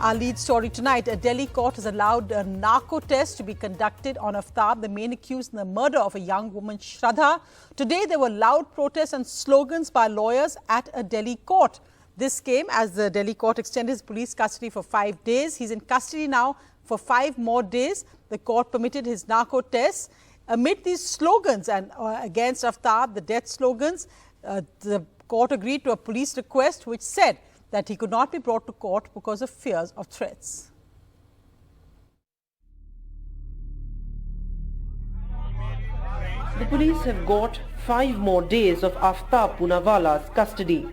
Our lead story tonight, a Delhi court has allowed a narco test to be conducted on Aftab, the main accused in the murder of a young woman, Shraddha. Today, there were loud protests and slogans by lawyers at a Delhi court. This came as the Delhi court extended his police custody for 5 days. He's in custody now for 5 more days. The court permitted his narco tests. Amid these slogans and against Aftab, the death slogans, the court agreed to a police request which said that he could not be brought to court because of fears of threats. The police have got 5 more days of Aftab Poonawala's custody.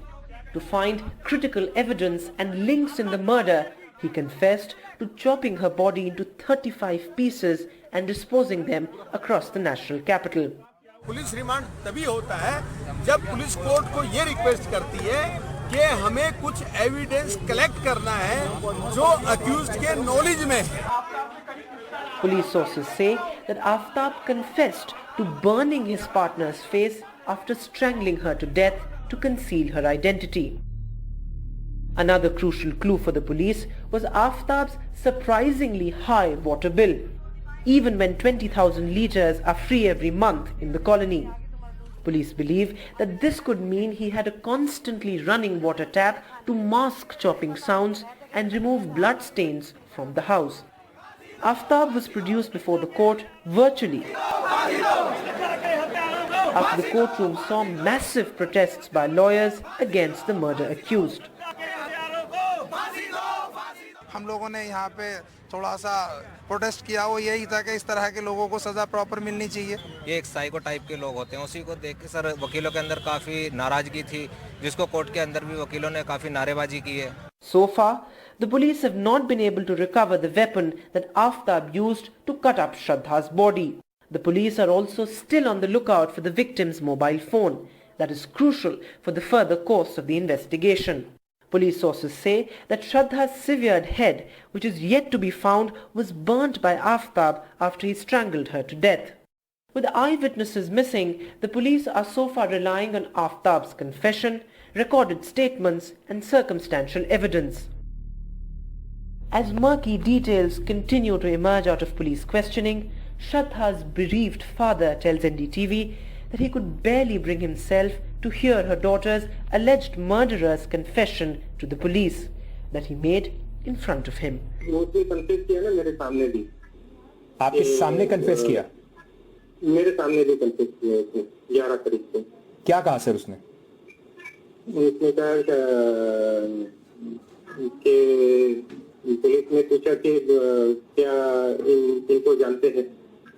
To find critical evidence and links in the murder, he confessed to chopping her body into 35 pieces and disposing them across the national capital. Police remand तभी होता है जब police court को ये request करती है कि हमें कुछ एविडेंस कलेक्ट करना है जो अक्यूज्ड के नॉलेज में है. Police sources say that Aftab confessed to burning his partner's face after strangling her to death to conceal her identity. Another crucial clue for the police was Aftab's surprisingly high water bill, even when 20,000 litres are free every month in the colony. Police believe that this could mean he had a constantly running water tap to mask chopping sounds and remove blood stains from the house. Aftab was produced before the court virtually after the courtroom saw massive protests by lawyers against the murder accused. हम लोगों ने यहाँ पे थोड़ा सा protest किया, वो यही था कि इस तरह के लोगों को सजा प्रॉपर मिलनी चाहिए. ये एक साइको टाइप के लोग होते हैं, उसी को देख के सर वकीलों के अंदर काफी नाराजगी थी, जिसको कोर्ट के अंदर भी वकीलों ने काफी नारेबाजी की है. So far, the police have not been able to recover the weapon that Aftab used to cut up Shraddha's body. The police are also still on the lookout for the victim's mobile phone. That is crucial for the further course of the investigation. Police sources say that Shraddha's severed head, which is yet to be found, was burnt by Aftab after he strangled her to death. With eyewitnesses missing, the police are so far relying on Aftab's confession, recorded statements and circumstantial evidence. As murky details continue to emerge out of police questioning, Shraddha's bereaved father tells NDTV that he could barely bring himself to hear her daughter's alleged murderer's confession to the police that he made in front of him. उसने confess किया ना मेरे सामने भी. आपके सामने confess किया? मेरे सामने भी कन्फेस किया उसने 11 तारीख को. क्या कहा सर उसने? उसने कहा कि पुलिस ने पूछा कि क्या इनको जानते हैं,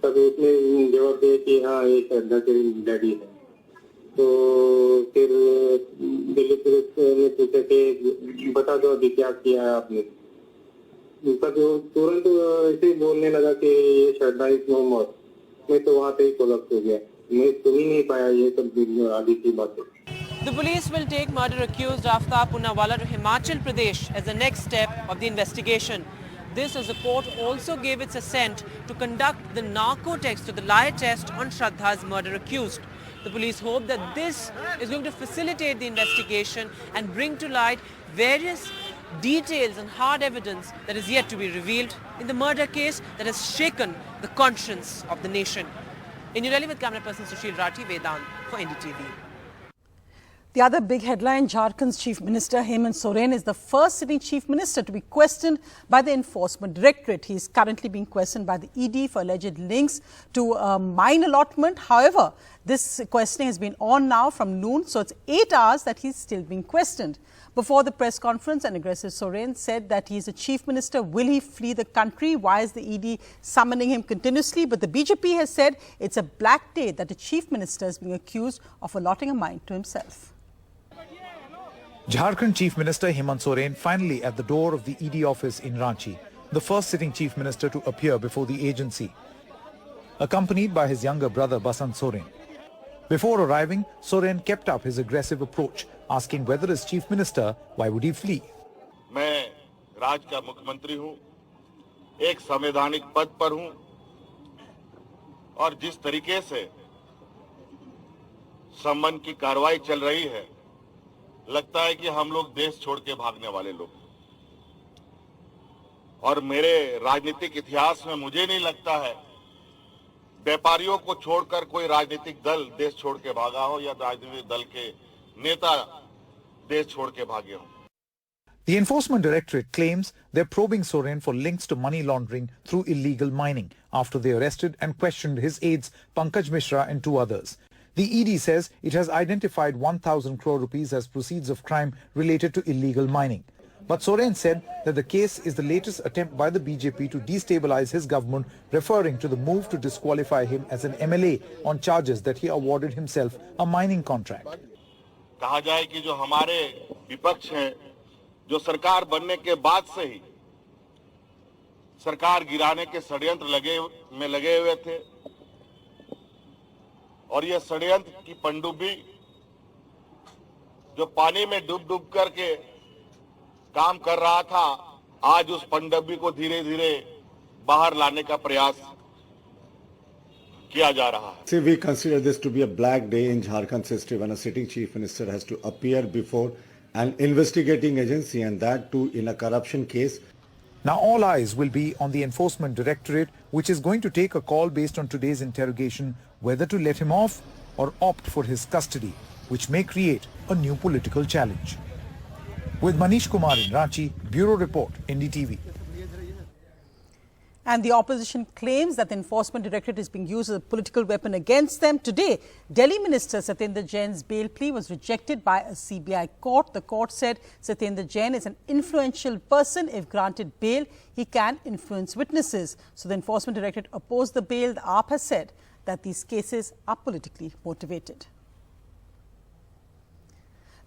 तब उसने जवाब दिया कि हाँ ये श्रद्धा के डैडी है. तो फिर दिल्ली पुलिस ने पूछा कि बता दो अभी क्या किया है आपने. तब तुरंत ऐसे ही बोलने लगा कि ये श्रद्धा इज नो मोर. मैं तो वहाँ पे ही कोलैप्स हो गया, मैं सुन ही नहीं पाया ये सब आगे की बातें. The police will take murder accused Aftab Poonawala to Himachal Pradesh as the next step of the investigation. This as the court also gave its assent to conduct the narco test, to the lie test on Shraddha's murder accused. The police hope that this is going to facilitate the investigation and bring to light various details and hard evidence that is yet to be revealed in the murder case that has shaken the conscience of the nation. In New Delhi with camera person Sushil Rathi, Vedant for NDTV. The other big headline, Jharkhand's Chief Minister Hemant Soren is the first sitting Chief Minister to be questioned by the Enforcement Directorate. He is currently being questioned by the ED for alleged links to mine allotment. However, this questioning has been on now from noon, so it's 8 hours that he's still being questioned. Before the press conference, an aggressive Soren said that he is a Chief Minister. Will he flee the country? Why is the ED summoning him continuously? But the BJP has said it's a black day that the Chief Minister is being accused of allotting a mine to himself. Jharkhand Chief Minister Hemant Soren finally at the door of the ED office in Ranchi, the first sitting Chief Minister to appear before the agency, accompanied by his younger brother Basant Soren. Before arriving, Soren kept up his aggressive approach, asking whether as Chief Minister, why would he flee? मैं राज्य का मुख्यमंत्री हूं, एक संवैधानिक पद पर हूं और जिस तरीके से सम्मान की कार्रवाई चल रही है, लगता है कि हम लोग देश छोड़ के भागने वाले लोग. और मेरे राजनीतिक इतिहास में मुझे नहीं लगता है व्यापारियों को छोड़कर कोई राजनीतिक दल देश छोड़ के भागा हो या राजनीतिक दल के नेता देश छोड़ के भागे हो. The Enforcement Directorate claims they're probing Soren for links to money laundering through illegal mining after they arrested and questioned his aides Pankaj Mishra and 2 others. The ED says it has identified 1,000 crore rupees as proceeds of crime related to illegal mining. But Soren said that the case is the latest attempt by the BJP to destabilize his government, referring to the move to disqualify him as an MLA on charges that he awarded himself a mining contract. कहा जाए कि जो हमारे विपक्ष हैं जो सरकार बनने के बाद से ही सरकार गिराने के षड्यंत्र लगे हुए थे और ये षड्यंत्र की पनडुब्बी जो पानी में डूब करके काम कर रहा था आज उस पनडुब्बी को धीरे धीरे बाहर लाने का प्रयास किया जा रहा है. See, we consider this to be a black day in Jharkhand's history when a sitting chief minister has to appear before an investigating agency and that too in a corruption case. Now all eyes will be on the Enforcement Directorate, which is going to take a call based on today's interrogation whether to let him off or opt for his custody, which may create a new political challenge. With Manish Kumar in Ranchi, Bureau Report, NDTV. And the opposition claims that the Enforcement Directorate is being used as a political weapon against them. Today, Delhi Minister Satyendra Jain's bail plea was rejected by a CBI court. The court said Satyendra Jain is an influential person. If granted bail, he can influence witnesses. So the Enforcement Directorate opposed the bail. The AAP has said that these cases are politically motivated.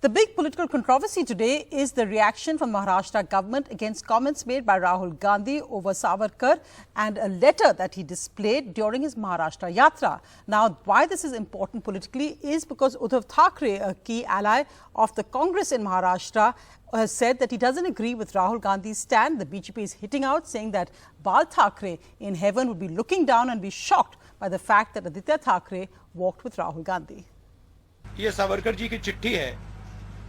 The big political controversy today is the reaction from Maharashtra government against comments made by Rahul Gandhi over Savarkar and a letter that he displayed during his Maharashtra Yatra. Now, why this is important politically is because Uddhav Thackeray, a key ally of the Congress in Maharashtra, has said that he doesn't agree with Rahul Gandhi's stand. The BJP is hitting out, saying that Bal Thackeray in heaven would be looking down and be shocked by the fact that Aditya Thackeray walked with Rahul Gandhi. ये सावरकर जी की चिट्ठी है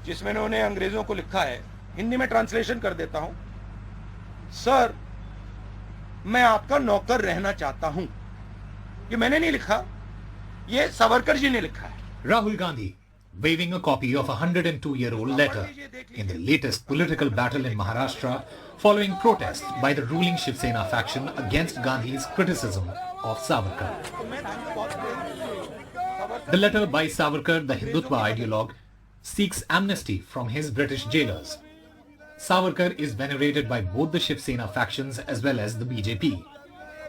जिसमें उन्होंने अंग्रेजों को लिखा है. हिंदी में ट्रांसलेशन कर देता हूं. सर, मैं आपका नौकर रहना चाहता हूं. ये मैंने नहीं लिखा, ये सावरकर जी ने लिखा है. Rahul Gandhi waving a copy of a 102-year-old letter in the latest political battle in Maharashtra following protests by the ruling Shiv Sena faction against Gandhi's criticism of Savarkar. The letter by Savarkar, the Hindutva ideologue, seeks amnesty from his British jailers. Savarkar is venerated by both the Shiv Sena factions as well as the BJP.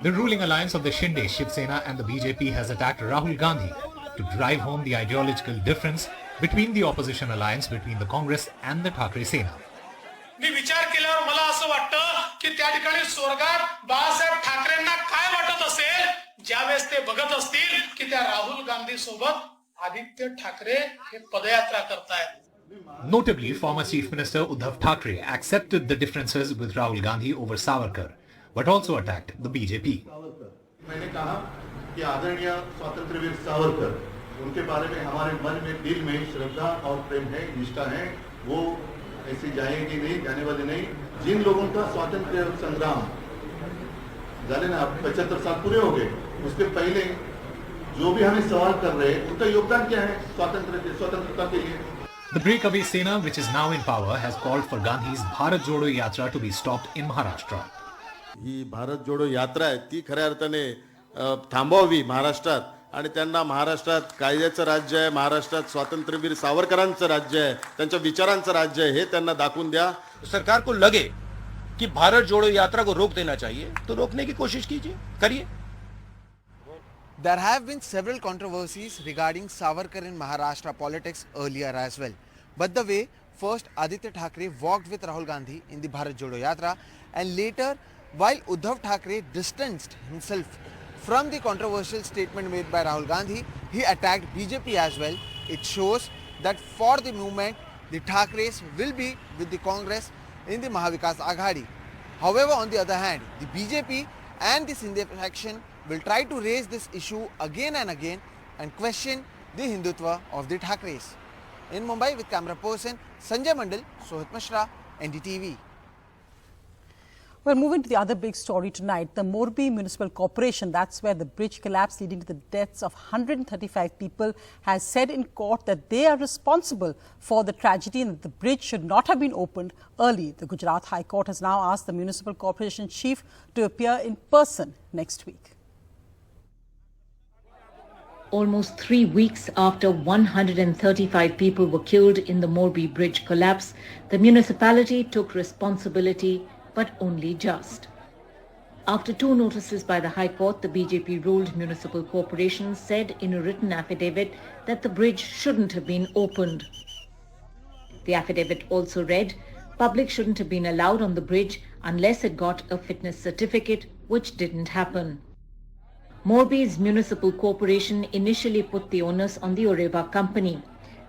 The ruling alliance of the Shinde, Shiv Sena and the BJP has attacked Rahul Gandhi to drive home the ideological difference between the opposition alliance between the Congress and the Thackeray Sena. मी विचार केल्यावर मला असं वाटतं की त्या ठिकाणी स्वर्गात बाळासाहेब ठाकरेंना काय वाटत असेल ज्यावेळेस ते बघत असतील की त्या राहुल गांधी सोबत आदित्य ठाकरे हे पदयात्रा करतायत. Notably, former Chief Minister Uddhav Thackeray accepted the differences with Rahul Gandhi over Savarkar, but also attacked the BJP. मैंने कहा कि आदरणीय स्वातंत्र्यवीर सावरकर, उनके बारे में हमारे मन में दिल में श्रद्धा और प्रेम है, निष्ठा है. वो ऐसी जाएंगी नहीं, जाने वाले नहीं. जिन लोगों का स्वातंत्र्य संग्राम जाने ना 75 साल पूरे हो गए, उसके पहले जो भी हमें सवाल कर रहे हैं उनका योगदान क्या है स्वतंत्रता के लिए. The breakaway Sena, which is now in power, has called for Gandhi's Bharat Jodo Yatra to be stopped in Maharashtra. ही भारत जोडो यात्रा आहे ती खऱ्या अर्थाने थांबवावी महाराष्ट्रात आणि त्यांना महाराष्ट्रात कायद्याचं राज्य आहे, महाराष्ट्रात स्वातंत्र्यवीर सावरकरांचं राज्य आहे, त्यांच्या विचारांचं राज्य आहे हे त्यांना दाखवून द्या. सरकार को लगे कि भारत जोड़ो यात्रा को रोक देना चाहिए तो रोकने की कोशिश कीजिए, करिए. There have been several controversies regarding Savarkar in Maharashtra politics earlier as well. But the way first Aditya Thackeray walked with Rahul Gandhi in the Bharat Jodo Yatra and later while Uddhav Thackeray distanced himself from the controversial statement made by Rahul Gandhi, he attacked BJP as well. It shows that for the movement, the Thackerays will be with the Congress in the Mahavikas Aghadi. However, on the other hand, the BJP and the Shinde faction will try to raise this issue again and again and question the Hindutva of the Thackerays. In Mumbai with camera person Sanjay Mandal, Sohit Mishra, NDTV. Well, moving to the other big story tonight, the Morbi Municipal Corporation, that's where the bridge collapse leading to the deaths of 135 people, has said in court that they are responsible for the tragedy and that the bridge should not have been opened early. The Gujarat High Court has now asked the Municipal Corporation chief to appear in person next week. Almost 3 weeks after 135 people were killed in the Morbi bridge collapse, the municipality took responsibility, but only just. After 2 notices by the High Court, the BJP-ruled municipal corporation said in a written affidavit that the bridge shouldn't have been opened. The affidavit also read, public shouldn't have been allowed on the bridge unless it got a fitness certificate, which didn't happen. Morbi's municipal corporation initially put the onus on the Oreva company,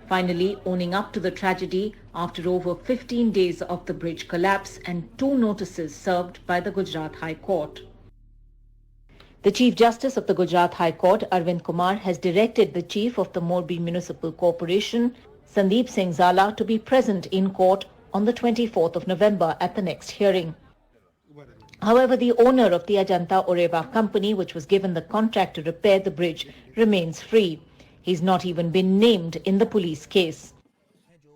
finally owning up to the tragedy after over 15 days of the bridge collapse and 2 notices served by the Gujarat High Court. The Chief Justice of the Gujarat High Court, Arvind Kumar, has directed the Chief of the Morbi Municipal Corporation, Sandeep Singh Zala, to be present in court on the 24th of November at the next hearing. However, the owner of the Ajanta Oreva company, which was given the contract to repair the bridge, remains free. He's not even been named in the police case.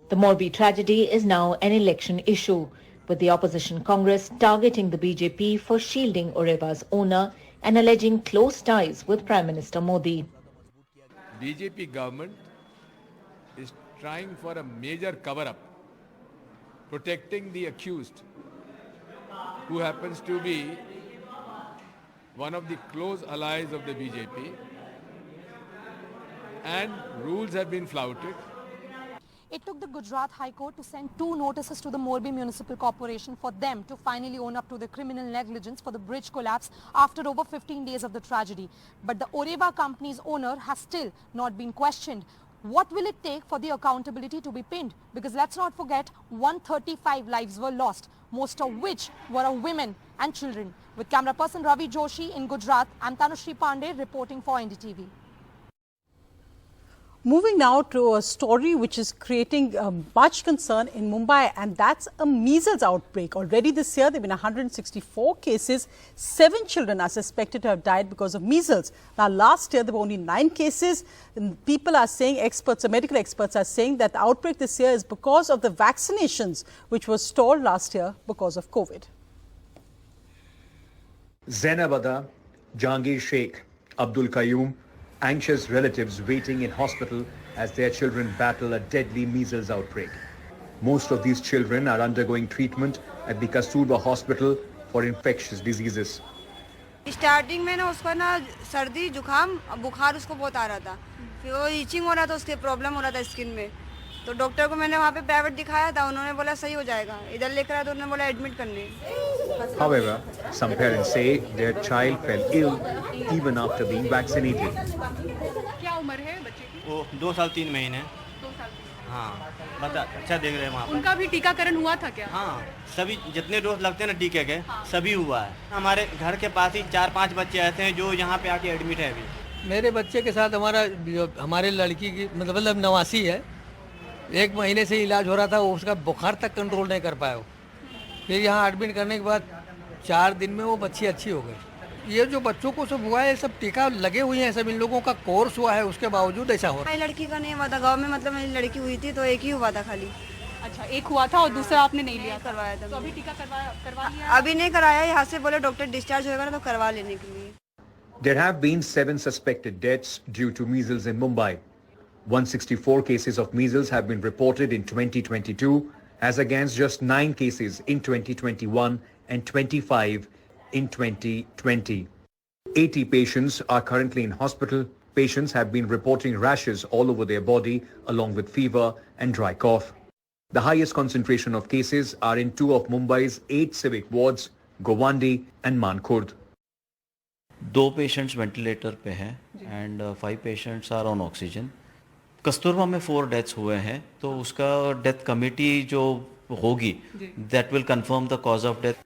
The Morbi tragedy is now an election issue, with the opposition Congress targeting the BJP for shielding Oreva's owner and alleging close ties with Prime Minister Modi. BJP government is trying for a major cover-up, protecting the accused, who happens to be one of the close allies of the BJP, and rules have been flouted. It took the Gujarat High Court to send 2 notices to the Morbi Municipal Corporation for them to finally own up to the criminal negligence for the bridge collapse after over 15 days of the tragedy. But the Oreva company's owner has still not been questioned. What will it take for the accountability to be pinned? Because let's not forget, 135 lives were lost, most of which were of women and children. With camera person Ravi Joshi in Gujarat, I'm Tanushri Pandey reporting for NDTV. Moving now to a story which is creating much concern in Mumbai, and that's a measles outbreak. Already this year, there have been 164 cases. 7 children are suspected to have died because of measles. Now, last year, there were only 9 cases. And people are saying, medical experts are saying that the outbreak this year is because of the vaccinations, which were stalled last year because of COVID. Zainab Ada, Jahangir Sheikh, Abdul Qayyum, anxious relatives waiting in hospital as their children battle a deadly measles outbreak. Most of these children are undergoing treatment at the Kasturba Hospital for infectious diseases. Starting में ना उसको ना सर्दी जुकाम बुखार उसको बहुत आ रहा था, फिर वो इचिंग हो रहा था, उसके प्रॉब्लम हो रहा था स्किन में, तो डॉक्टर को मैंने वहाँ पे प्राइवेट दिखाया था, उन्होंने बोला सही हो जाएगा, इधर लेकर आया तो उन्होंने बोला एडमिट करने. However, some parents say their child fell ill even after being vaccinated. क्या उम्र है बच्चे की? वो 2 साल 3 महीने. 2 साल. हाँ, बता अच्छा देख रहे हैं वहाँ पर. उनका भी टीकाकरण हुआ था क्या? हाँ, सभी जितने डोज लगते हैं ना टीके के, सभी हुआ है. हमारे घर के पास ही 4-5 बच्चे ऐसे हैं जो यहाँ पे आके एडमिट है अभी. मेरे बच्चे के साथ हमारे लड़की की मतलब नवासी है, 1 महीने से इलाज हो रहा था, उसका बुखार तक कंट्रोल नहीं कर पाया. फिर यहाँ एडमिट करने के बाद 4 दिन में वो बच्ची अच्छी हो गई. ये जो बच्चों को सब हुआ है, सब टीका लगे हुए हैं, सब इन लोगों का कोर्स हुआ है, उसके बावजूद ऐसा हो रहा है. लड़की का नहीं हुआ था गाँव में, मतलब मेरी लड़की हुई थी तो एक ही हुआ था खाली. अच्छा, एक हुआ था और दूसरा आपने नहीं लिया? करवाया था. तो अभी टीका करवा लिया? अभी नहीं कराया, यहाँ से बोले डॉक्टर डिस्चार्ज होगा ना तो करवा लेने के लिए. There have been 7 suspected deaths due to measles in Mumbai. 164 cases of measles have been reported in 2022, as against just 9 cases in 2021 and 25 in 2020. 80 patients are currently in hospital. Patients have been reporting rashes all over their body, along with fever and dry cough. The highest concentration of cases are in 2 of Mumbai's 8 civic wards, Govandi and Mankhurd. 2 patients ventilator पे हैं and 5 patients are on oxygen. Kasturba में 4 deaths हुए हैं, तो उसका death committee जो होगी, that will confirm the cause of death.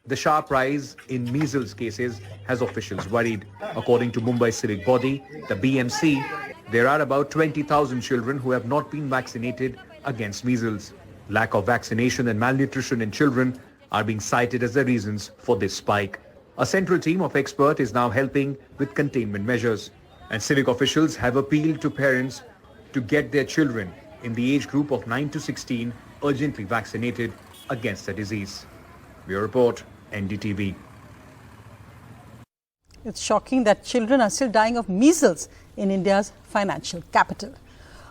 The sharp rise in measles cases has officials worried. According to Mumbai civic body, the BMC, there are about 20,000 children who have not been vaccinated against measles. Lack of vaccination and malnutrition in children are being cited as the reasons for this spike. A central team of experts is now helping with containment measures, and civic officials have appealed to parents to get their children in the age group of 9 to 16 urgently vaccinated against the disease. Bureau Report, NDTV. It's shocking that children are still dying of measles in India's financial capital.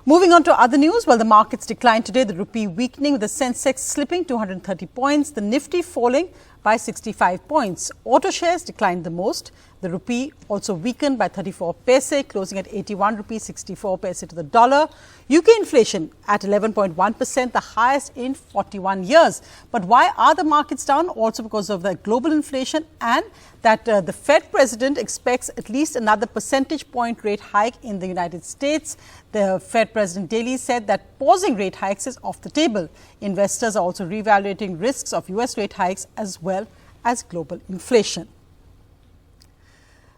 Moving on to other news, while the markets declined today, the rupee weakening with the Sensex slipping 230 points, the Nifty falling by 65 points. Auto shares declined the most. The rupee also weakened by 34 paise, closing at 81 rupees 64 paise to the dollar. UK inflation at 11.1%, the highest in 41 years. But why are the markets down? Also because of the global inflation and that the Fed president expects at least another percentage point rate hike in the United States. The Fed president daily said that pausing rate hikes is off the table. Investors are also reevaluating risks of US rate hikes as well as global inflation.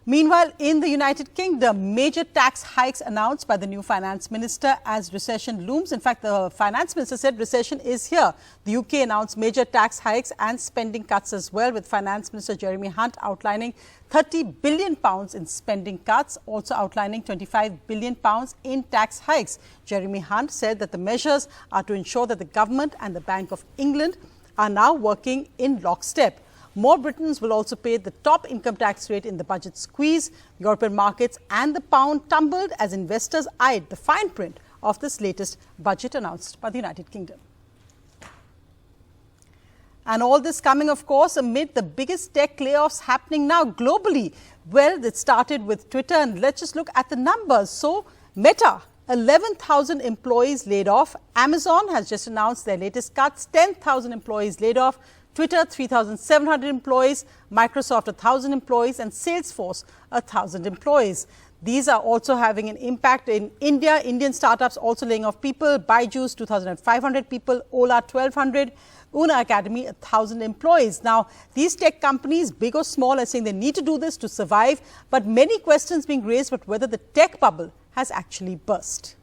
Meanwhile, in the United Kingdom, major tax hikes announced by the new finance minister as recession looms. In fact, the finance minister said recession is here. The UK announced major tax hikes and spending cuts as well, with finance minister Jeremy Hunt outlining £30 billion in spending cuts, also outlining £25 billion in tax hikes. Jeremy Hunt said that the measures are to ensure that the government and the Bank of England are now working in lockstep. More Britons will also pay the top income tax rate in the budget squeeze. European markets and the pound tumbled as investors eyed the fine print of this latest budget announced by the United Kingdom. And all this coming, of course, amid the biggest tech layoffs happening now globally. Well, it started with Twitter, and let's just look at the numbers. So, Meta, 11,000 employees laid off. Amazon has just announced their latest cuts, 10,000 employees laid off. Twitter, 3,700 employees, Microsoft, 1,000 employees, and Salesforce, 1,000 employees. These are also having an impact in India. Indian startups also laying off people. Byju's, 2,500 people. Ola, 1,200. Una Academy, 1,000 employees. Now, these tech companies, big or small, are saying they need to do this to survive. But many questions being raised about whether the tech bubble has actually burst.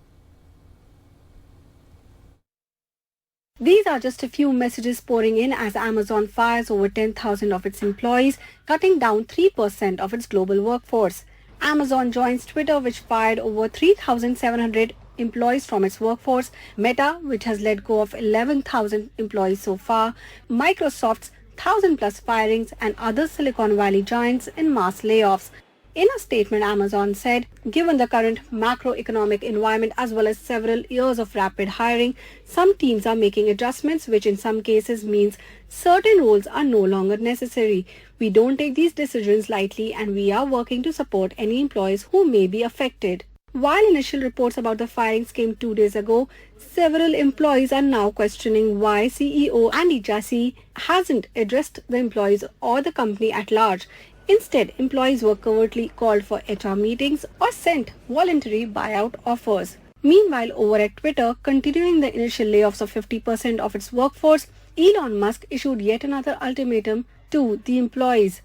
These are just a few messages pouring in as Amazon fires over 10,000 of its employees, cutting down 3% of its global workforce. Amazon joins Twitter, which fired over 3,700 employees from its workforce, Meta, which has let go of 11,000 employees so far, Microsoft's 1,000+ firings, and other Silicon Valley giants in mass layoffs. In a statement, Amazon said, given the current macroeconomic environment as well as several years of rapid hiring, some teams are making adjustments, which in some cases means certain roles are no longer necessary. We don't take these decisions lightly, and we are working to support any employees who may be affected. While initial reports about the firings came 2 days ago, several employees are now questioning why CEO Andy Jassy hasn't addressed the employees or the company at large. Instead, employees were covertly called for HR meetings or sent voluntary buyout offers. Meanwhile, over at Twitter, continuing the initial layoffs of 50% of its workforce, Elon Musk issued yet another ultimatum to the employees.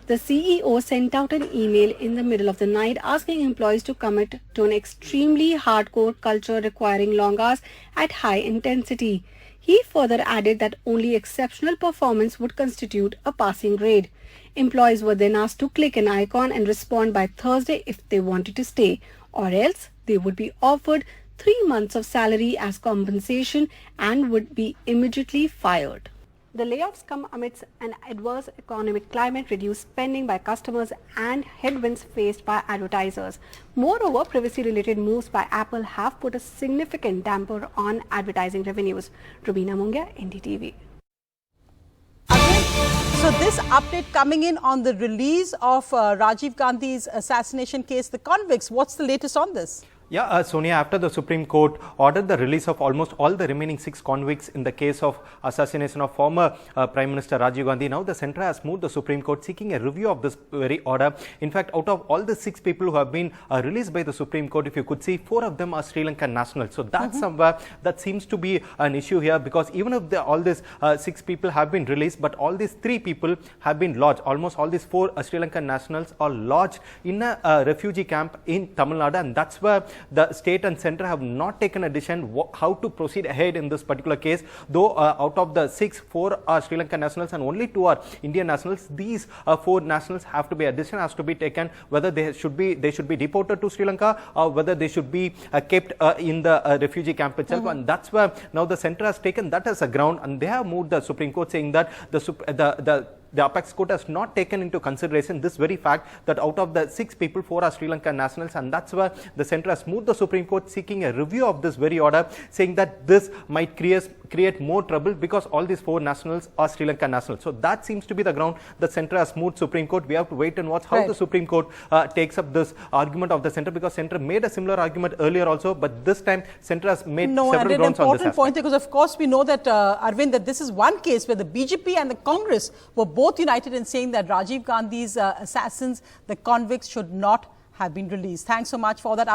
The CEO sent out an email in the middle of the night asking employees to commit to an extremely hardcore culture requiring long hours at high intensity. He further added that only exceptional performance would constitute a passing grade. Employees were then asked to click an icon and respond by Thursday if they wanted to stay, or else they would be offered 3 months of salary as compensation and would be immediately fired. The layoffs come amidst an adverse economic climate, reduced spending by customers, and headwinds faced by advertisers. Moreover, privacy-related moves by Apple have put a significant damper on advertising revenues. Rubina Mungia, NDTV. So this update coming in on the release of Rajiv Gandhi's assassination case, the convicts. What's the latest on this? Yeah, Sonia, after the Supreme Court ordered the release of almost all the remaining 6 convicts in the case of assassination of former Prime Minister Rajiv Gandhi, now the centre has moved the Supreme Court seeking a review of this very order. In fact, out of all the 6 people who have been released by the Supreme Court, if you could see, 4 of them are Sri Lankan nationals. So that's somewhere that seems to be an issue here, because even if all these 6 people have been released, but all these 3 people have been lodged. Almost all these 4 Sri Lankan nationals are lodged in a refugee camp in Tamil Nadu, and that's where the state and center have not taken a decision how to proceed ahead in this particular case. Though out of the 6, 4 are Sri Lankan nationals and only 2 are Indian nationals. These 4 nationals have to be, a decision has to be taken whether they should be deported to Sri Lanka or whether they should be kept in the refugee camp itself. And that's where now the center has taken that as a ground, and they have moved the Supreme Court, saying that the apex court has not taken into consideration this very fact that out of the 6 people, 4 are Sri Lankan nationals, and that's where the center has moved the Supreme Court seeking a review of this very order, saying that this might create more trouble because all these 4 nationals are Sri Lankan nationals. So that seems to be the ground the center has moved Supreme Court. We have to wait and watch how the Supreme Court takes up this argument of the center, because center made a similar argument earlier also, but this time center has made several grounds on this aspect. No, and an important point, because of course we know that, Arvind, that this is one case where the BJP and the Congress were both united in saying that Rajiv Gandhi's assassins, the convicts, should not have been released. Thanks so much for that.